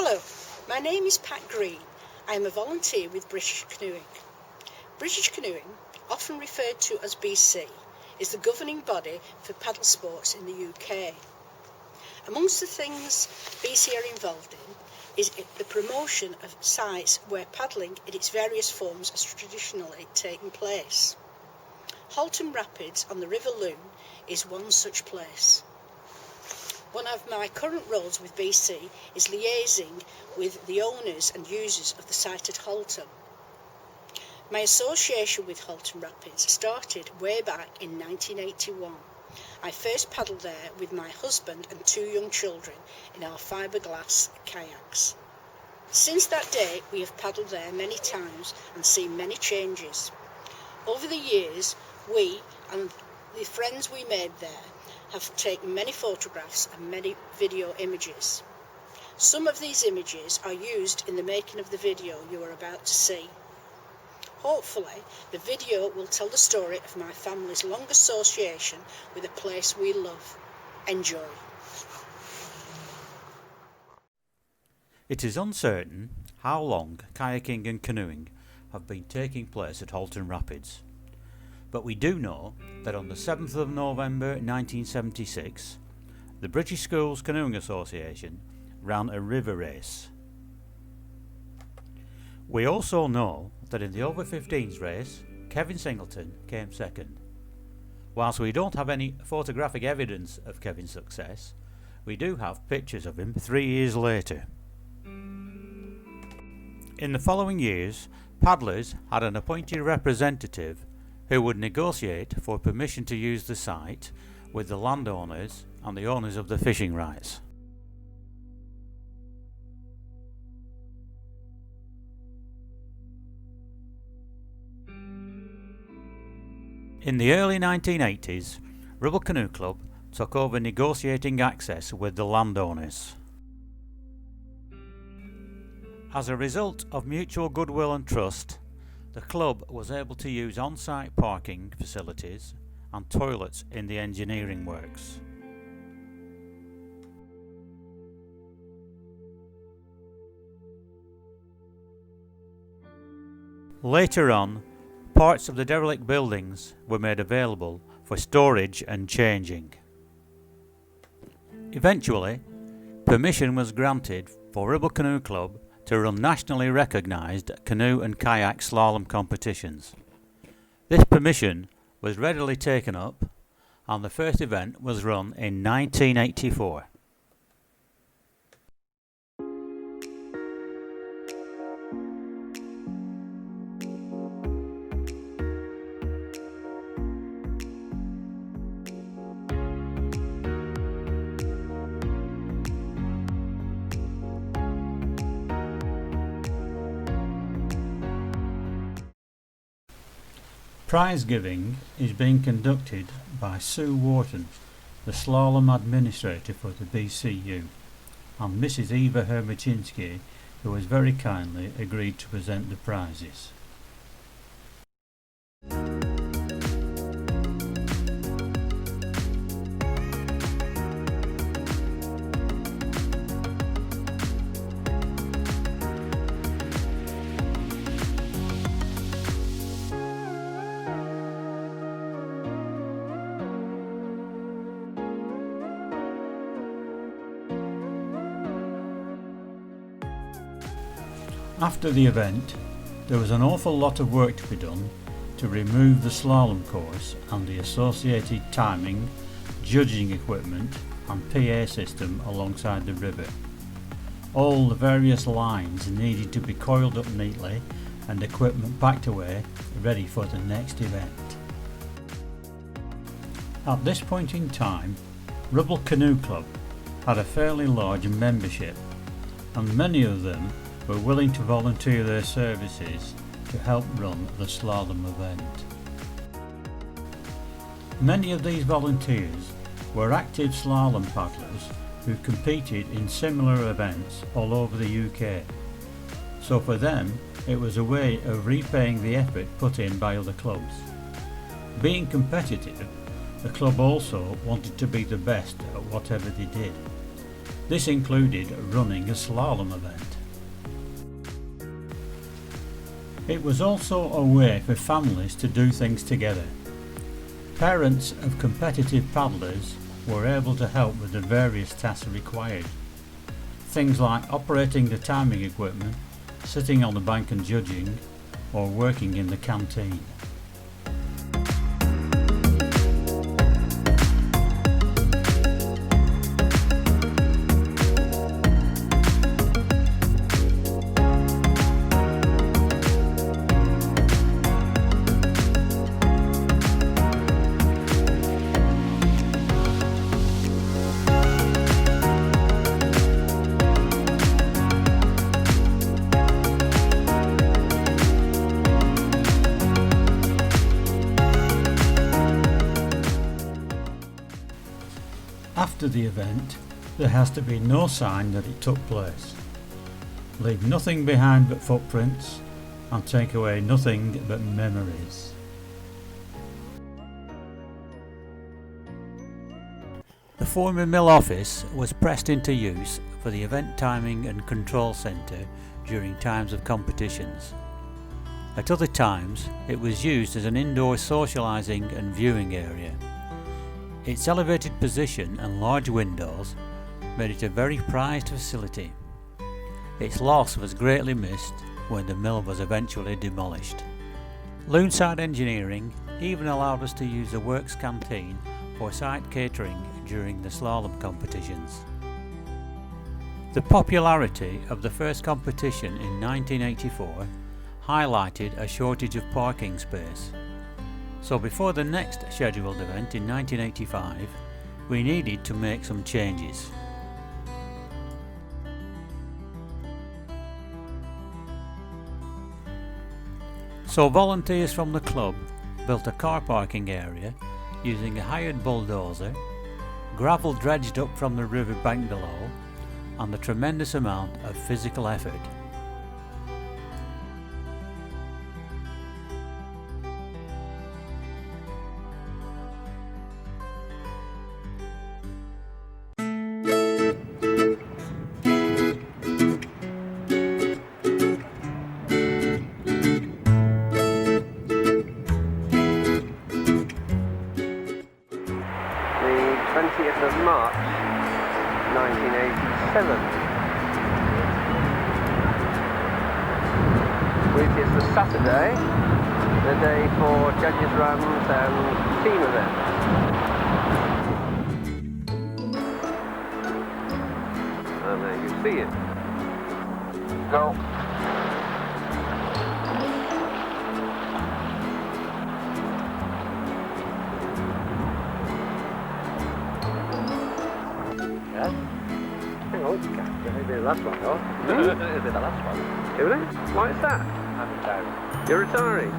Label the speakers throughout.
Speaker 1: Hello, my name is Pat Green. I am a volunteer with British Canoeing. British Canoeing, often referred to as BC, is the governing body for paddle sports in the UK. Amongst the things BC are involved in is the promotion of sites where paddling in its various forms has traditionally taken place. Halton Rapids on the River Lune is one such place. One of my current roles with BC is liaising with the owners and users of the site at Halton. My association with Halton Rapids started way back in 1981. I first paddled there with my husband and 2 young children in our fiberglass kayaks. Since that day, we have paddled there many times and seen many changes. Over the years, we and the friends we made there have taken many photographs and many video images. Some of these images are used in the making of the video you are about to see. Hopefully, the video will tell the story of my family's long association with a place we love. Enjoy.
Speaker 2: It is uncertain how long kayaking and canoeing have been taking place at Halton Rapids, but we do know that on the 7th of November 1976, the British Schools Canoeing Association ran a river race. We also know that in the over 15s race, Kevin Singleton came second. Whilst we don't have any photographic evidence of Kevin's success, we do have pictures of him 3 years later. In the following years, paddlers had an appointed representative who would negotiate for permission to use the site with the landowners and the owners of the fishing rights. In the early 1980s, Ribble Canoe Club took over negotiating access with the landowners. As a result of mutual goodwill and trust, the club was able to use on-site parking facilities and toilets in the engineering works. Later on, parts of the derelict buildings were made available for storage and changing. Eventually, permission was granted for Ribble Canoe Club to run nationally recognised canoe and kayak slalom competitions. This permission was readily taken up, and the first event was run in 1984. Prize giving is being conducted by Sue Wharton, the slalom administrator for the BCU, and Mrs. Eva Hermachinski, who has very kindly agreed to present the prizes. After the event, there was an awful lot of work to be done to remove the slalom course and the associated timing, judging equipment and PA system alongside the river. All the various lines needed to be coiled up neatly and equipment packed away, ready for the next event. At this point in time, Ribble Canoe Club had a fairly large membership, and many of them were willing to volunteer their services to help run the slalom event. Many of these volunteers were active slalom paddlers who competed in similar events all over the UK, so for them it was a way of repaying the effort put in by other clubs. Being competitive, the club also wanted to be the best at whatever they did. This included running a slalom event. It was also a way for families to do things together. Parents of competitive paddlers were able to help with the various tasks required. Things like operating the timing equipment, sitting on the bank and judging, or working in the canteen. After the event, there has to be no sign that it took place. Leave nothing behind but footprints, and take away nothing but memories. The former mill office was pressed into use for the event timing and control centre during times of competitions. At other times, it was used as an indoor socialising and viewing area. Its elevated position and large windows made it a very prized facility. Its loss was greatly missed when the mill was eventually demolished. Loonside Engineering even allowed us to use the works canteen for site catering during the slalom competitions. The popularity of the first competition in 1984 highlighted a shortage of parking space. So before the next scheduled event in 1985, we needed to make some changes. So volunteers from the club built a car parking area using a hired bulldozer, gravel dredged up from the river bank below, and a tremendous amount of physical effort.
Speaker 3: The 20th of March 1987, which is the Saturday, the day for judges' runs and team events. And there you see it. Go. Hang on, it'll be the last one, though. It'll be the last one. Will it? Why is that?
Speaker 4: I'm retiring.
Speaker 3: You're retiring?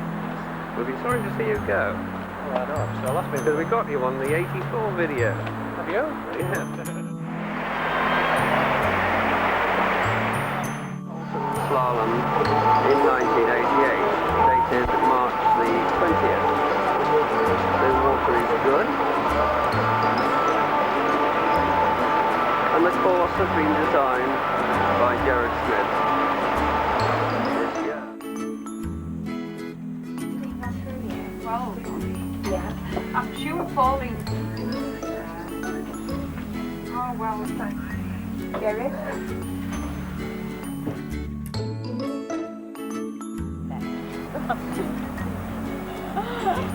Speaker 3: We'll be sorry to see you go.
Speaker 4: Oh, I know, I'm still last
Speaker 3: Because we got you on the 84 video.
Speaker 4: Have you?
Speaker 3: Yeah. Slalom in 1988, dated March the 20th. The water is good. And the course has been designed by Jared Smith this year.
Speaker 5: Well, yeah. I'm sure falling. Oh, well, thanks. Jerry?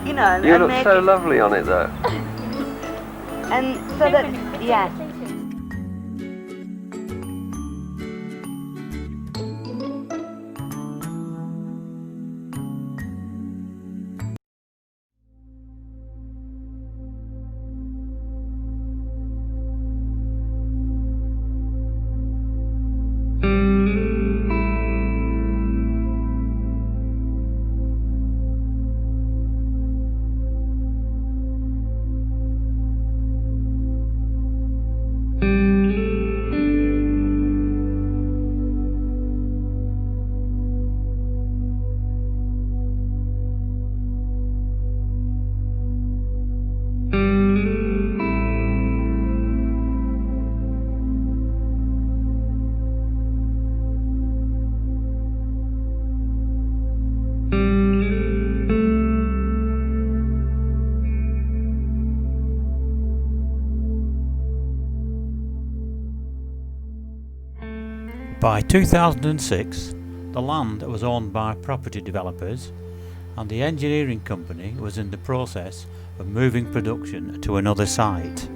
Speaker 6: You know,
Speaker 3: You
Speaker 6: and
Speaker 3: look so lovely on it, though.
Speaker 6: and so that, yeah.
Speaker 2: By 2006, the land was owned by property developers, and the engineering company was in the process of moving production to another site.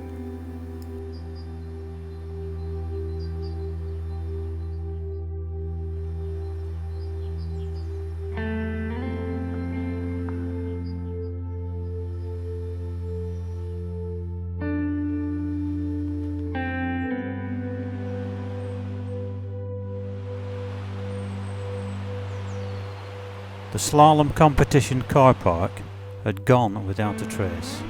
Speaker 2: The slalom competition car park had gone without a trace.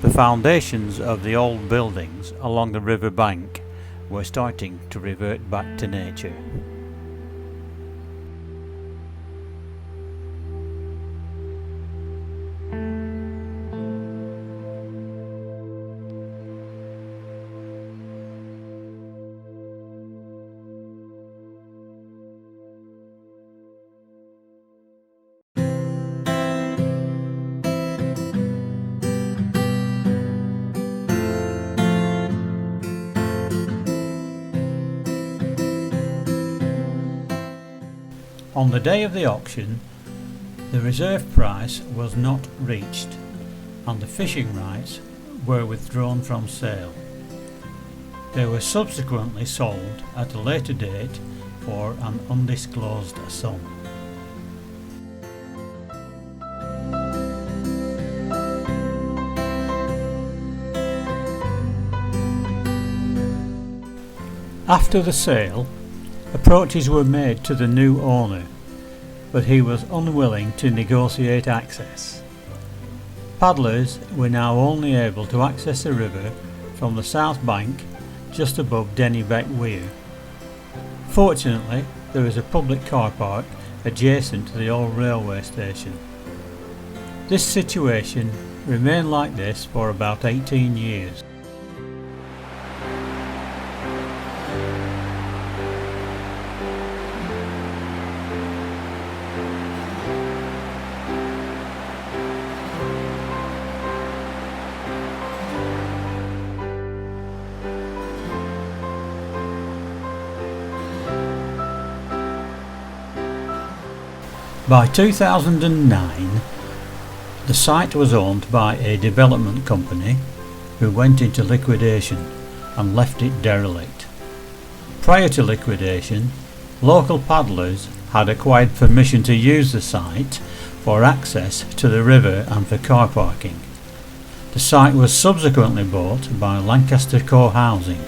Speaker 2: The foundations of the old buildings along the river bank were starting to revert back to nature. On the day of the auction, the reserve price was not reached and the fishing rights were withdrawn from sale. They were subsequently sold at a later date for an undisclosed sum. After the sale, approaches were made to the new owner, but he was unwilling to negotiate access. Paddlers were now only able to access the river from the south bank just above Dennybeck Weir. Fortunately, there is a public car park adjacent to the old railway station. This situation remained like this for about 18 years. By 2009, the site was owned by a development company who went into liquidation and left it derelict. Prior to liquidation, local paddlers had acquired permission to use the site for access to the river and for car parking. The site was subsequently bought by Lancaster Co-housing.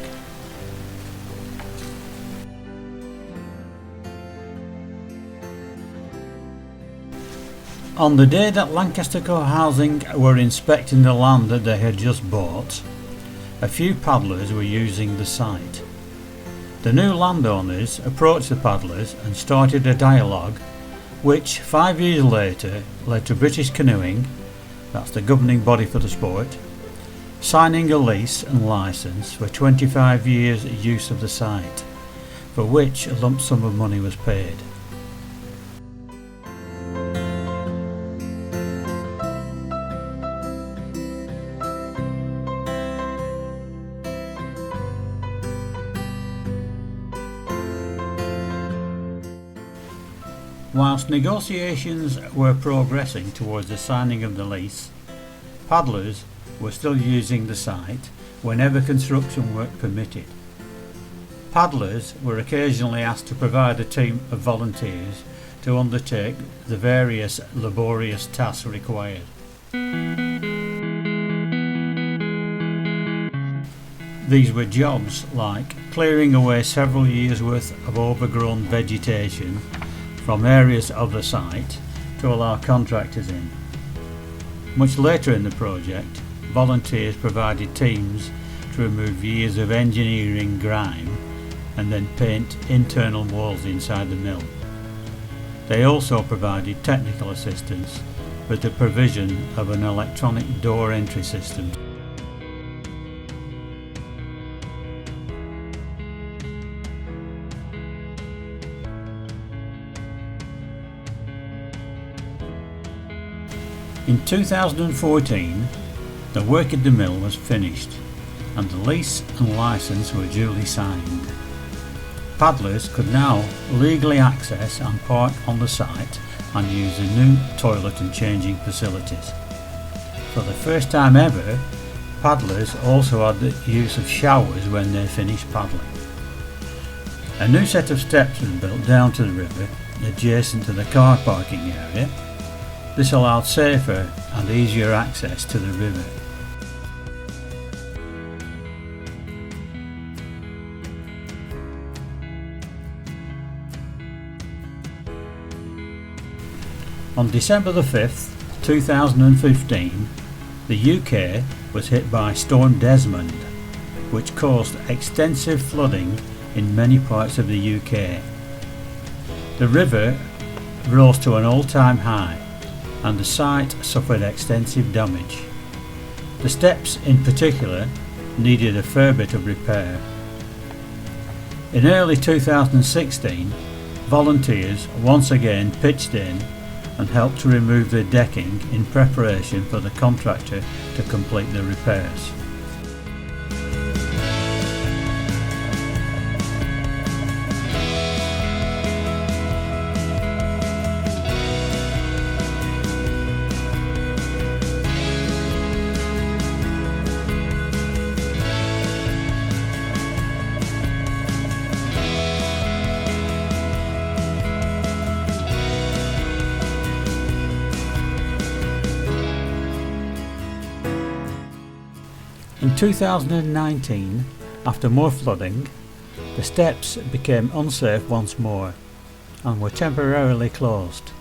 Speaker 2: On the day that Lancaster Co-housing were inspecting the land that they had just bought, a few paddlers were using the site. The new landowners approached the paddlers and started a dialogue which 5 years later led to British Canoeing, that's the governing body for the sport, signing a lease and licence for 25 years use of the site, for which a lump sum of money was paid. Whilst negotiations were progressing towards the signing of the lease, paddlers were still using the site whenever construction work permitted. Paddlers were occasionally asked to provide a team of volunteers to undertake the various laborious tasks required. These were jobs like clearing away several years' worth of overgrown vegetation from areas of the site to allow contractors in. Much later in the project, volunteers provided teams to remove years of engineering grime and then paint internal walls inside the mill. They also provided technical assistance with the provision of an electronic door entry system. In 2014, the work at the mill was finished and the lease and licence were duly signed. Paddlers could now legally access and park on the site and use the new toilet and changing facilities. For the first time ever, paddlers also had the use of showers when they finished paddling. A new set of steps was built down to the river adjacent to the car parking area. This allowed safer and easier access to the river. On December the 5th, 2015, the UK was hit by Storm Desmond, which caused extensive flooding in many parts of the UK. The river rose to an all-time high and the site suffered extensive damage. The steps in particular needed a fair bit of repair. In early 2016, volunteers once again pitched in and helped to remove the decking in preparation for the contractor to complete the repairs. In 2019, after more flooding, the steps became unsafe once more and were temporarily closed.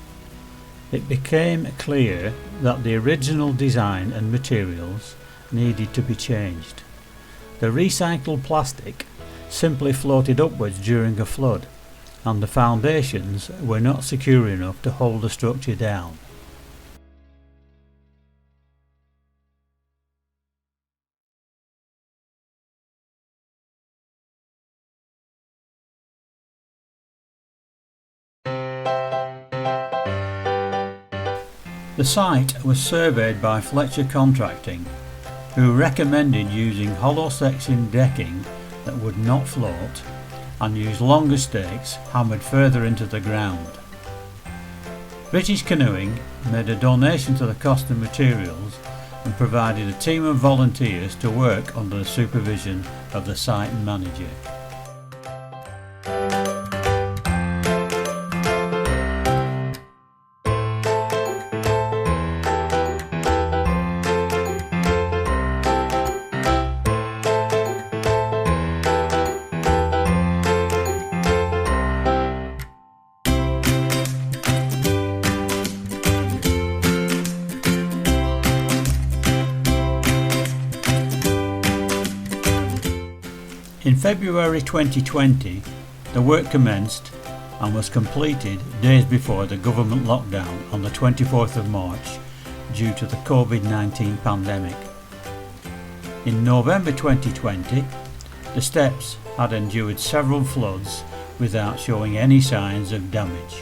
Speaker 2: It became clear that the original design and materials needed to be changed. The recycled plastic simply floated upwards during a flood, and the foundations were not secure enough to hold the structure down. The site was surveyed by Fletcher Contracting, who recommended using hollow section decking that would not float and use longer stakes hammered further into the ground. British Canoeing made a donation to the cost of materials and provided a team of volunteers to work under the supervision of the site manager. In February 2020, the work commenced and was completed days before the government lockdown on the 24th of March due to the COVID-19 pandemic. In November 2020, the steps had endured several floods without showing any signs of damage.